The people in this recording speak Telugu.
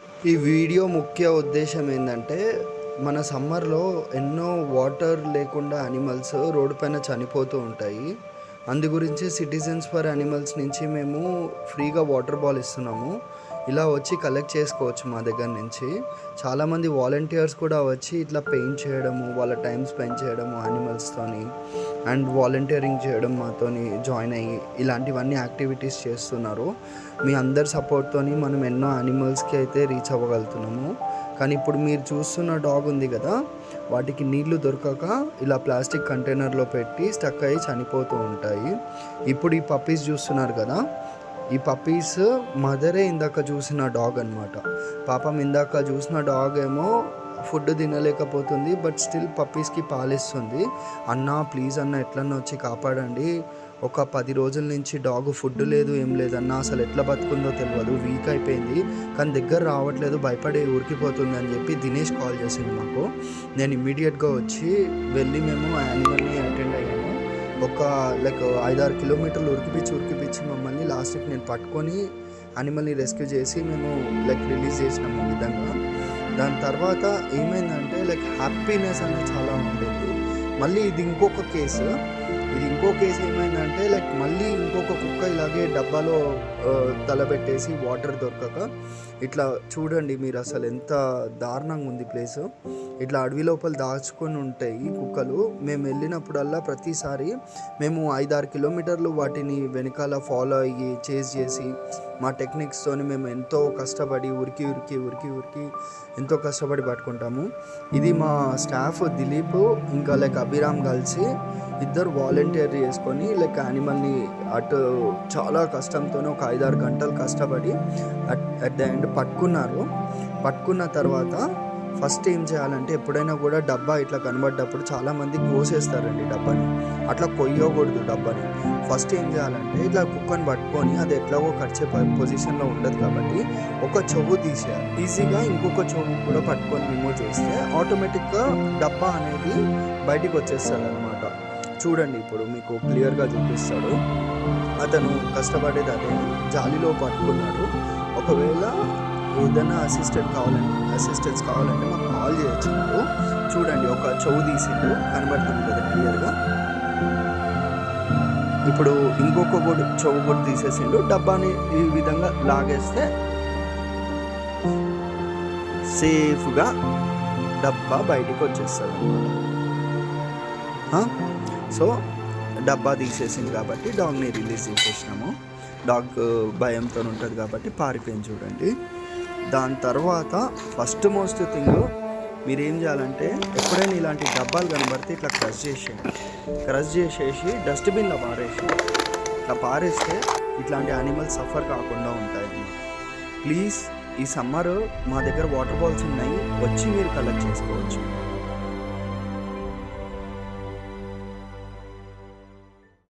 ఈ వీడియో ముఖ్య ఉద్దేశం ఏంటంటే, మన సమ్మర్‌లో ఎన్నో వాటర్ లేకుండా యానిమల్స్ రోడ్డు పైన చనిపోతూ ఉంటాయి. అందు గురించి సిటిజన్స్ ఫర్ యానిమల్స్ నుంచి మేము ఫ్రీగా వాటర్ బాల్ ఇస్తున్నాము. ఇలా వచ్చి కలెక్ట్ చేసుకోవచ్చు మా దగ్గర నుంచి. చాలామంది వాలంటీర్స్ కూడా వచ్చి ఇట్లా పెయింట్ చేయడము, వాళ్ళ టైం స్పెండ్ చేయడము యానిమల్స్‌తోని అండ్ వాలంటీరింగ్ చేయడం మాతోని జాయిన్ అయ్యి ఇలాంటివన్నీ యాక్టివిటీస్ చేస్తున్నారు. మీ అందరి సపోర్ట్‌తోని మనం ఎన్నో యానిమల్స్‌కి అయితే రీచ్ అవ్వగలుగుతున్నాము. కానీ ఇప్పుడు మీరు చూస్తున్న డాగ్ ఉంది కదా, వాటికి నీళ్లు దొరకక ఇలా ప్లాస్టిక్ కంటైనర్‌లో పెట్టి స్టక్ అయ్యి చనిపోతూ ఉంటాయి. ఇప్పుడు ఈ పప్పీస్ చూస్తున్నారు కదా, ఈ పప్పీస్ మదరే ఇందాక చూసిన డాగ్ అనమాట. పాపం ఇందాక చూసిన డాగ్ ఏమో ఫుడ్ తినలేకపోతుంది, బట్ స్టిల్ పప్పీస్కి పాలిస్తుంది. అన్న ప్లీజ్ అన్న ఎట్లన్నా వచ్చి కాపాడండి, ఒక 10 రోజుల నుంచి డాగ్ ఫుడ్ లేదు ఏం లేదన్న, అసలు ఎట్లా బతుకుందో తెలియదు, వీక్ అయిపోయింది, కానీ దగ్గర రావట్లేదు, భయపడి ఉరికిపోతుంది అని చెప్పి దినేష్ కాల్ చేసింది మాకు. నేను ఇమ్మీడియట్గా వచ్చి వెళ్ళి మేము యానిమల్ని అటెండ్ అయ్యాము. ఒక 5-6 కిలోమీటర్లు ఉరికిపించి మమ్మల్ని లాస్ట్కి నేను పట్టుకొని యానిమల్ని రెస్క్యూ చేసి మేము రిలీజ్ చేసినాము ఈ విధంగా. దాని తర్వాత ఏమైందంటే హ్యాపీనెస్ అనేది చాలా ఉండేది. మళ్ళీ ఇది ఇంకో కేసు ఏమైందంటే మళ్ళీ ఇంకొక కుక్క ఇలాగే డబ్బాలో తలబెట్టేసి వాటర్ దొరకక ఇట్లా చూడండి మీరు, అసలు ఎంత దారుణంగా ఉంది ప్లేసు. ఇట్లా అడవి లోపల దాచుకొని ఉంటాయి కుక్కలు. మేము వెళ్ళినప్పుడల్లా ప్రతిసారి మేము 5-6 కిలోమీటర్లు వాటిని వెనకాల ఫాలో అయ్యి చేజ్ చేసి మా టెక్నిక్స్తోని మేము ఎంతో కష్టపడి ఉరికి ఎంతో కష్టపడి పట్టుకుంటాము. ఇది మా స్టాఫ్ దిలీప్ ఇంకా అభిరామ్ కలిసి ఇద్దరు వాలంటీర్ చేసుకొని యానిమల్ని అటు చాలా కష్టంతోనే ఒక 5-6 గంటలు కష్టపడి అట్ ద ఎండ్ పట్టుకున్న తర్వాత ఫస్ట్ ఏం చేయాలంటే, ఎప్పుడైనా కూడా డబ్బా ఇట్లా కనబడ్డప్పుడు చాలామంది కోసేస్తారండి డబ్బాని. అట్లా కొయ్యకూడదు డబ్బాని. ఫస్ట్ ఏం చేయాలంటే ఇట్లా కుక్కని పట్టుకొని, అది ఎట్లాగో కరిచే పొజిషన్లో ఉండదు కాబట్టి ఒక చెవు తీసేయాలి. ఈజీగా ఇంకొక చెవు కూడా పట్టుకొని రిమూవ్ చేస్తే ఆటోమేటిక్గా డబ్బా అనేది బయటికి వచ్చేస్తుంది అనమాట. చూడండి ఇప్పుడు మీకు క్లియర్గా చూపిస్తాడు. అతను కష్టపడేది అదే, జాలీలో పట్టుకున్నాడు. ఒకవేళ ఏదైనా అసిస్టెన్స్ కావాలంటే మాకు కాల్ చేయొచ్చు. చూడండి ఒక చెవు తీసిండు, కనబడుతుంది కదా క్లియర్గా. ఇప్పుడు ఇంకొక చెవు కూడా తీసేసిండు. డబ్బాని ఈ విధంగా లాగేస్తే సేఫ్గా డబ్బా బయటికి వచ్చేస్తుంది అన్నమాట. సో డబ్బా తీసేసింది కాబట్టి డాగ్ని రిలీజ్ చేసేసినాము. డాగ్ భయంతో ఉంటుంది కాబట్టి పారిపోయింది చూడండి. దాని తర్వాత ఫస్ట్ మోస్ట్ థింగ్ మీరేం చేయాలంటే, ఎప్పుడైనా ఇలాంటి డబ్బాలు కనబడితే ఇట్లా క్రష్ చేసేసి డస్ట్బిన్లో ఇట్లా పారేస్తే ఇట్లాంటి యానిమల్స్ సఫర్ కాకుండా ఉంటాయి. ప్లీజ్ ఈ సమ్మర్ మా దగ్గర వాటర్ బాల్స్ ఉన్నాయి, వచ్చి మీరు కలెక్ట్ చేసుకోవచ్చు.